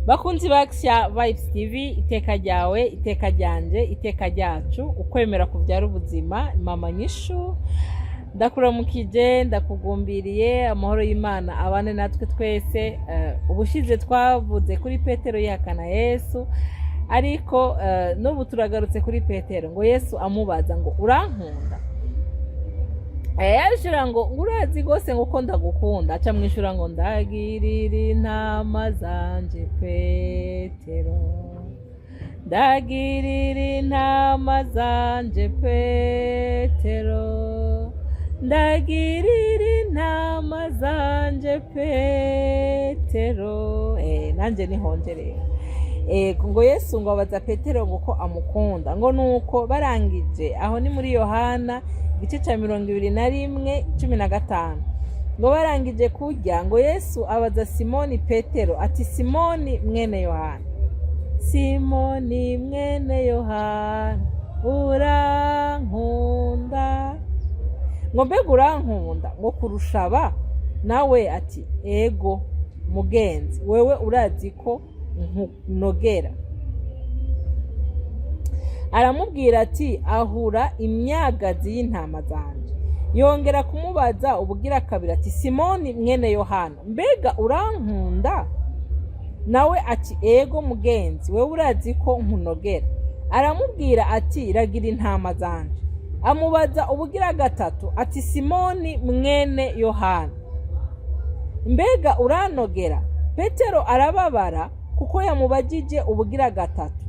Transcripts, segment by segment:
Bakunzi ba Action Vibes TV, iteka ryawe, iteka ryanje, iteka ryacu, ukwemera kuvyara ubuzima. Mama Nyishu ndakuramukije, ndakugumbiriye, amahoro y'Imana abane natwe twese. Ubushize twavuze kuri Petero yihakana Yesu, ariko n'ubu turagarutse kuri Petero ngo Yesu amubaza ngo urankunda. Yashira ngo urazi gose ngo ko ndagukunda, aca mwishura ngo ndagirira intama zanje Petero, ndagirira intama zanje Petero, ndagirira intama zanje Petero. Nanje nihongereye ngo Yesu ngo abaza Petero ngo ko amukunda, ngo nuko barangije aho ni muri Yohana igice ca 21:15 ngo barangije kurya ngo Yesu abaza Simoni Petero ati Simoni mwene Yohana, Simoni mwene Yohana, urankunda? Ngo mbega urankunda ngo kurushaba? Nawe ati ego mugenzi, wewe urazi ko nkunogera. Aramubwira ati ahura imyagazi y'intama zanje. Yongera kumubaza ubugira kabiri ati Simoni mwene Yohana, mbega urankunda? Nawe ati ego mugenzi, wewe urazi ko nkunogera. Aramubwira ati ragira intama zanje. Amubaza ubugira gatatu ati Simoni mwene Yohana, mbega uranogera? Petero arababara kuko yamubajije ubugira gatatu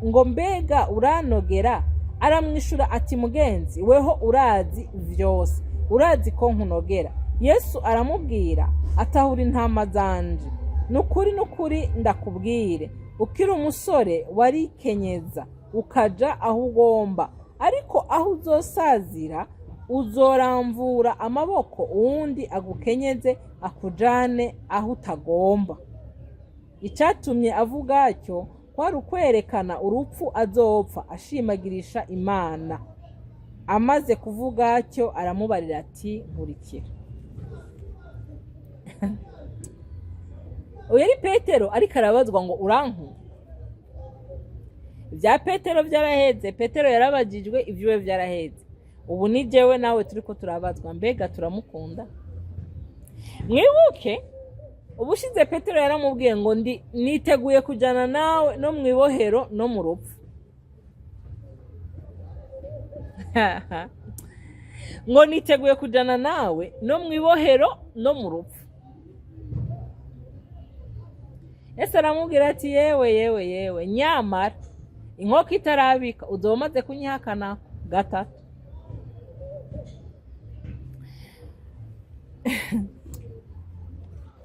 ngo mbega uranogera. Aramwishura ati mugenzi, weho urazi vyose, urazi ko nkunogera. Yesu aramubwira atahura intama zanje. Nukuri ndakubwire, ukiri umusore warikenyeza ukaja aho ugomba, ariko aho uzosazira uzoramvura amaboko uwundi agukenyeze akujane aho utagomba. Icatumye avuga atyo kwari ukwerekana urupfu azopfa ashimagirisha Imana. Amaze kuvuga atyo aramubarira ati nkurikira. Uyu ari Petero ariko arabazwa ngo urankunda. Ibya Petero vyaraheze, Petero yarabajijwe, ivyuwe vyaraheze. Ubu ni jewe nawe turiko turabazwa, mbega turamukunda? Mwibuke ubushize Petero yaramubwiye ngo niteguye kujana nawe no mwibohero no mu rupfu. Ngo niteguye kujana nawe no mwibohero no mu rupfu. Yesu aramubwira ati yewe nyamara inkoko itarabika uzomaze kunyihakana gatatu.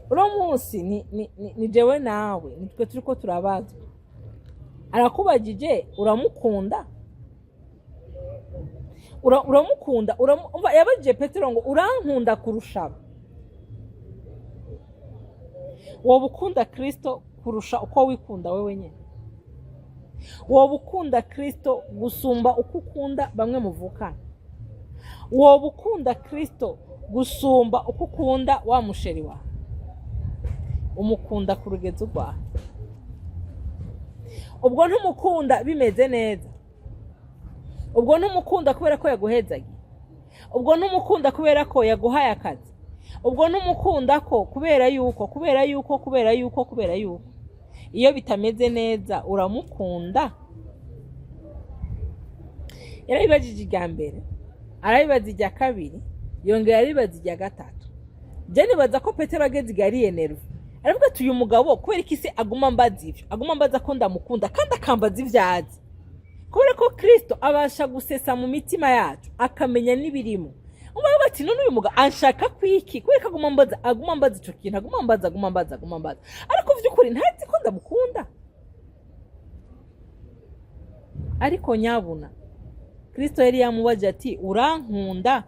Uno munsi ni jewe nawe nitwe turiko turabazwa. Arakubajije uramukunda? Uramukunda? Yabajije Petero ngo urankunda kurushaba? Wowe ukunda Kristo kurusha uko wikunda wewe nyene? Wowe ukunda Kristo gusumba uko ukunda bamwe muvukana? Wowe ukunda Kristo gusumba uko ukunda wa musheri wawe? Umukunda ku rugezo rwawe? Ubwo ntumukunda bimeze neza? Ubwo ntumukunda kubera ko yaguhezagiye? Ubwo ntumukunda kubera ko yaguhaye akazi? Ubwo ntumukunda ko kubera yuko iyo bitameze neza uramukunda? Yarabibajije irya mbere, arabibaza irya kabiri, yongera aribaza irya gatatu. Je nibaza ko Petero ageze igariye nerve. Aravuga ati uyu mugabo kubera iki se aguma mbaza ivyo? Aguma mbaza ko ndamukunda kandi akambaza ivyazi. Kubera ko Kristo abasha gusesa mu mitima yacu akamenya n'ibirimo. Umwe bati none uyu mugabo anshaka kwiki? Kubera ko aguma mbaza ico kintu, aguma mbaza. Ariko vy'ukuri ntazi ko ndamukunda. Ariko nyabuna Kristo yari yamubaje ati urankunda?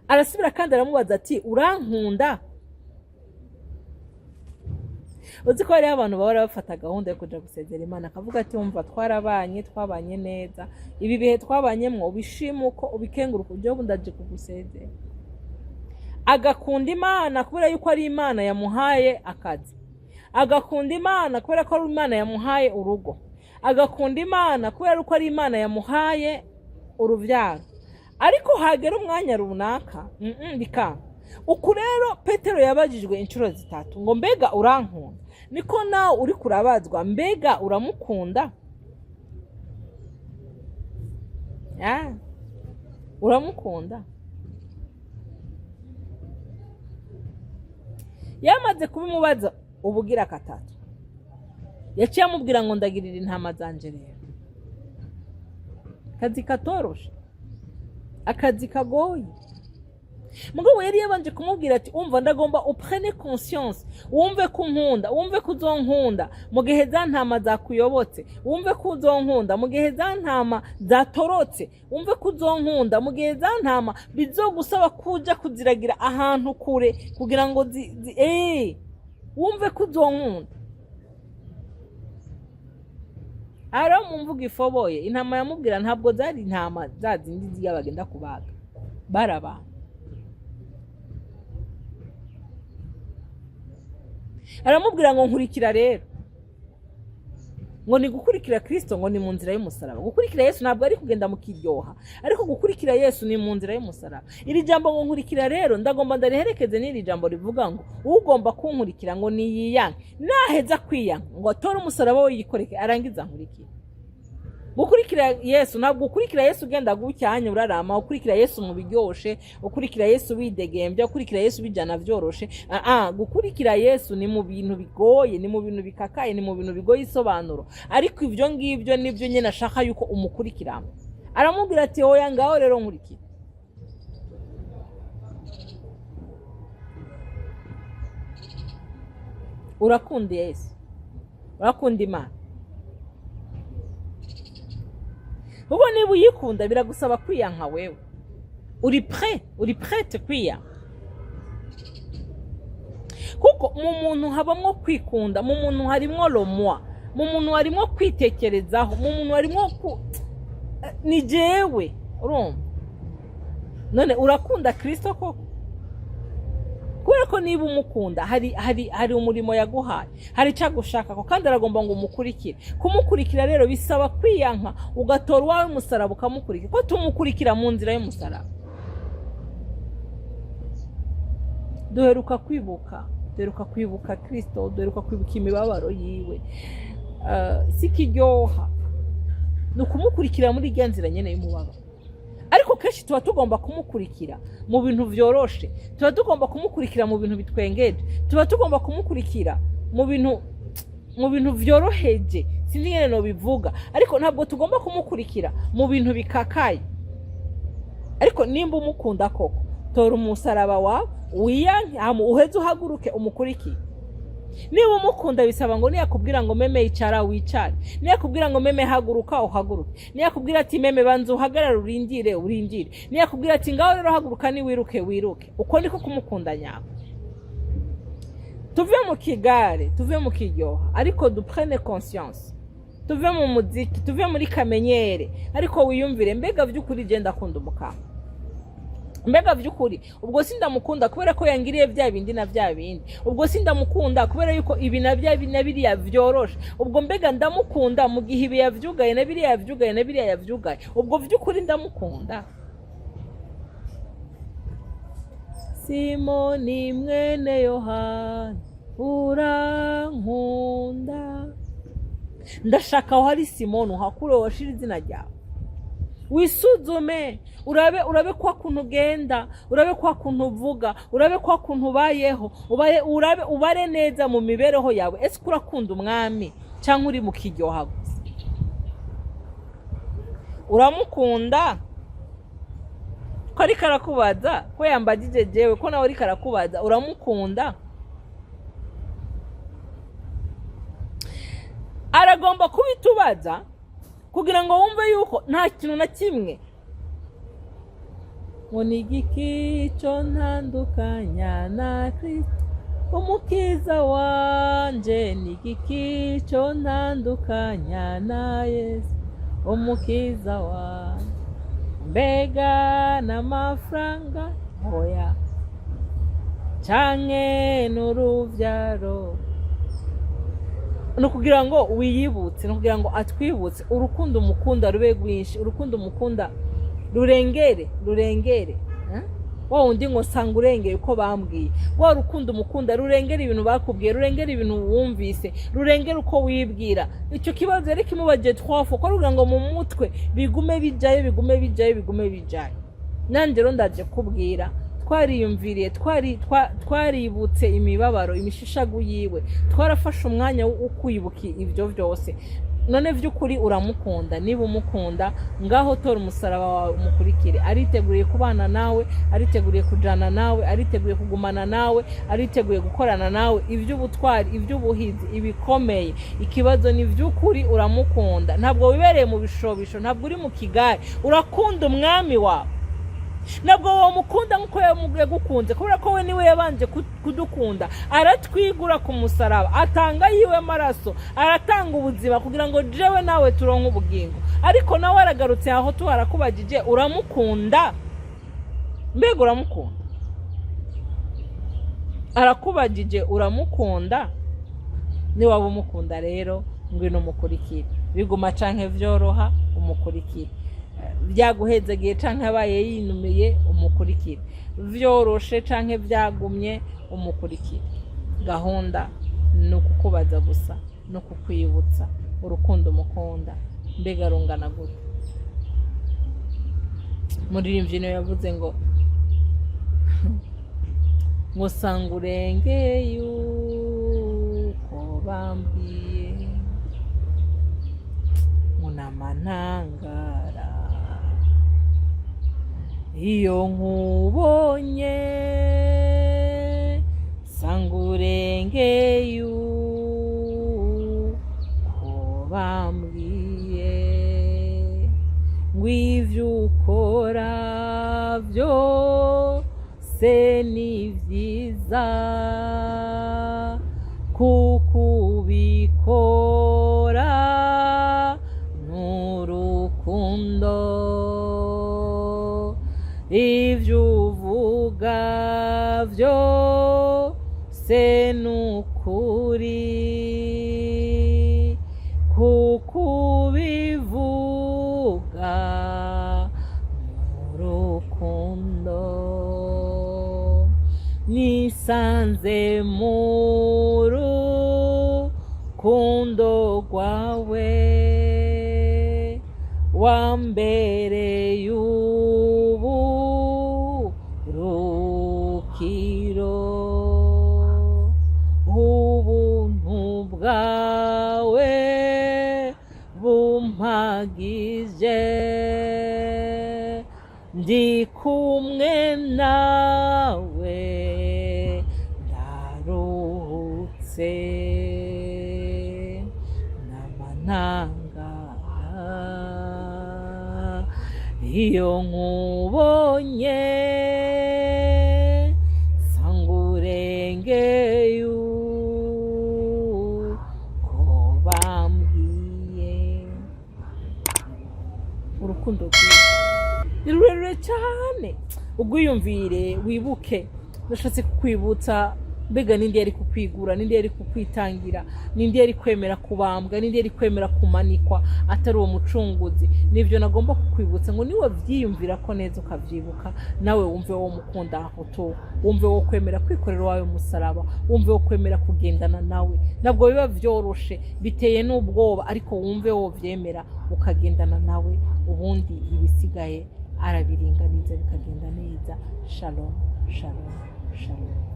Arasubira kandi aramubaza ati urankunda? Uzi ko hari abantu bahora bafata gahunda yo kuja gusezera Imana, akavuga ati umva twabanye neza, ibi bihe twabanyemwo ubishimuko ubikenguruka uje bundaje kugusezera. Agakunda Imana kubera yuko ari Imana yamuhaye akazi. agakunda Imana kubera ko ari Imana yamuhaye urugo, agakunda Imana kubera ko ari Imana yamuhaye uruvyaro. Ariko hagera umwanya runaka bikanga. Uku rero Petero yabajijwe inshuro zitatu ngo mbega urankunda, niko nawe uri kurabazwa mbega uramukunda? Uramukunda? Yamaze kubimubaza ubugira katatu, yaciye amubwira ngo ndagirira intama zanje rero. Akazi katoroshe, akazi kagoye. Mugabo yari yabanje kumubwira ati umva ndagomba uprene conscience, wumve ko nkunda, wumve ko uzonkunda mu gihe za ntama zakuyobotse, wumve ko uzonkunda mu gihe za ntama zatorotse, wumve ko uzonkunda mu gihe za ntama bizogusaba kuja kuziragira ahantu kure kugira ngo wumve ko uzonkunda. Ara mu mvuga ifoboye, intama yamubwira ntabwo zari intama za zindi ziga bagenda kubaga, baraba. Aramubwira ngo nkurikira rero, ngo ni gukurikira Kristo, ngo ni mu nzira y'umusaraba. Gukurikira Yesu ntabwo ari kugenda mu kiryoha, ariko gukurikira Yesu ni mu nzira y'umusaraba. Iri jambo ngo nkurikira rero ndagomba ndariherekeze n'iri jambo rivuga ngo ugomba kunkurikira ngo ni yiyange, naheza kwiyanga ngo atore umusaraba we yikoreke arangiza nkurikira. Gukurikira Yesu ntabwo ukurikira Yesu ugenda gucyanya urarama, ukurikira Yesu mu biryoshe, ukurikira Yesu widegembya, ukurikira Yesu bijana vyoroshe. Gukurikira Yesu ni mu bintu bigoye, ni mu bintu bikakaye, ni mu bintu bigoye isobanuro. Ariko ivyo ngivyo nivyo nyene ashaka yuko umukurikira. Aramubwira ati oya ngaho rero nkurikira. Urakunda Yesu, urakunda Imana. Ubu niba uyikunda biragusaba kwiyanka wewe. Uri prête kwiyanka. Kuko mu muntu habamwo kwikunda, mu muntu harimwo lomwa, mu muntu harimwo kwitekerezaho, mu muntu harimwo ni jewe, urumva? None urakunda Kristo koko? Kubera ko niba umukunda hari umurimo yaguhaye, hari cyagushaka ko kandi aragomba ngo umukurikire. Kumukurikira rero bisaba kwiyanka, ugatora wawe umusaraba ukamukurikira. Ko tumukurikira mu nzira y'umusaraba. Duheruka kwibuka Kristo, duheruka kwibuka imibabaro yiwe. Sikiryoha no kumukurikira muri rya nzira nyene y'umubabaro. Ariko kenshi tuba tugomba kumukurikira mu bintu vyoroshe, tuba tugomba kumukurikira mu bintu bitwengeje, tuba tugomba kumukurikira mu bintu vyoroheje, sinzi ngene no bivuga. Ariko ntabwo tugomba kumukurikira mu bintu bikakaye. Ariko nimba umukunda koko, tora umusaraba wawe wiyanke, uheze uhaguruke umukurikire. Niba umukunda bisaba ngo niyakubwira ngo meme icara wicare, niyakubwira ngo meme haguruka uhaguruke, niyakubwira ati meme banza uhagarara urindire, niyakubwira ati ngaho rero haguruka ni wiruke. Uko niko kumukunda nyako. Tuve mu kigare, tuve mu kiryoha, ariko duprene conscience. Tuve mu muziki, tuve muri kamenyere, ariko wiyumvire mbega vy'ukuri je ndakunda umukama. Mbega vy'ukuri ubwo sindamukunda kubera ko yangiriye vya bindi na vya bindi, ubwo sindamukunda kubera yuko ibi na vya bindi nabiriya vyoroshe, ubwo mbega ndamukunda mu gihe ibi yavyugaye nabiriya yavyugaye, ubwo vy'ukuri ndamukunda. Simoni mwene Yohana urankunda? Ndashaka aho hari Simoni uhakure washira izina ryawe. Wisuzume, urabe kwa kuntu ugenda, urabe kwa kuntu uvuga, urabe kwa kuntu ubayeho, ubare neza mu mibereho yawe. Ese urakunda umwami cyangwa uri mu kiryoha gusa? Uramukunda? Ko ari karakubaza, ko yambagije jewe, ko nawe ari karakubaza, uramukunda? Aragomba kubitubaza kugira ngo wumve yuko nta kintu na kimwe. Ngo ni igiki cyo ntandukanya na Kristo umukiza wanje, ni igiki cyo ntandukanya na Yesu umukiza wanje? Mbega n'amafaranga hoya canke n'uruvyaro, no kugira ngo wiyibutse, no kugira ngo atwibutse urukundo umukunda rube rwinshi, urukundo umukunda rurengere wa wundi ngo sanga urengeye uko bambwiye, wa rukundo umukunda rurengera ibintu bakubwiye, rurengera ibintu wumvise, rurengera uko wibwira. Icyo kibazo yari kimubagiye twafu ko rugira ngo mu mutwe bigume bijayo. Nanjye rero ndaje kubwira, twariyumviriye, twaributse imibabaro, imishishagu yiwe, twarafashe umwanya wo kwibuka ibyo byose. None vy'ukuri uramukunda, niba umukunda ngaho tora umusaraba wawe umukurikire. Ariteguriye kubana nawe, ariteguriye kujana nawe, ariteguriye kugumana nawe, ariteguye gukorana nawe ivy'ubutwari, ivy'ubuhizi, ibikomeye. Ikibazo ni vy'ukuri uramukunda, ntabwo wibereye mu bishobisho, ntabwo uri mu kigare, urakunda umwami wawe. Nabwo wo mukunda nkuko yagukunze, kubera ko we niwe yabanje kudukunda, aratwigura ku musaraba, atanga yiwe maraso, aratanga ubuzima kugira ngo jewe nawe turonke ubugingo. Ariko nawe aragarutse aho tuharakubagije, uramukunda? Mbega uramukunda? Arakubagije uramukunda? Ni waba umukunda rero ngwino umukurikire, biguma canke vyoroha umukurikire, byaguhezagiye canke abaye yinumiye umukurikire, vyoroshe canke vyagumye umukurikire. Gahunda ni ukukubaza gusa, no kukwibutsa urukundo umukunda mbega rungana gute. Muririmbyi niwe yavuze ngo sanga urengeye uko bambwiye, munamanangara iyo nkubonye, sanga urengeye uko bambwiye, ngw'ivyo ukora vyose ni vyiza, kuko ubikora n'urukundo, ivyo uvuga vyose n'ukuri, kuko ubivuga n'urukundo. Nisanze mu rukundo rwawe, wambereye uburuhukiro, ubuntu bwawe bumpagije, ndi kumwe nawe ndaruhutse, n'amanangara iyo nkubonye, sanga urengeye uko bambwiye. Urukundo ni rurerure cyane, ugwiyumvire, wibuke. Ndashatse kukwibutsa mbega nindi yari kukwigura, nindi yari kukwitangira, nindi yari kwemera kubambwa, nindi yari kwemera kumanikwa atari uwo mucunguzi. Nivyo nagomba kukwibutsa ngo niwe vyiyumvira ko neza ukavyibuka, nawe wumve wo mukunda aho, wumve wo kwemera kwikorera wawe umusaraba, wumve wo kwemera kugendana nawe. Nabwo biba vyoroshe, biteye n'ubwoba, ariko wumve wo vyemera ukagendana nawe, ubundi ibisigaye arabiringaniza bikagenda neza. Shalom, shalom, shalom.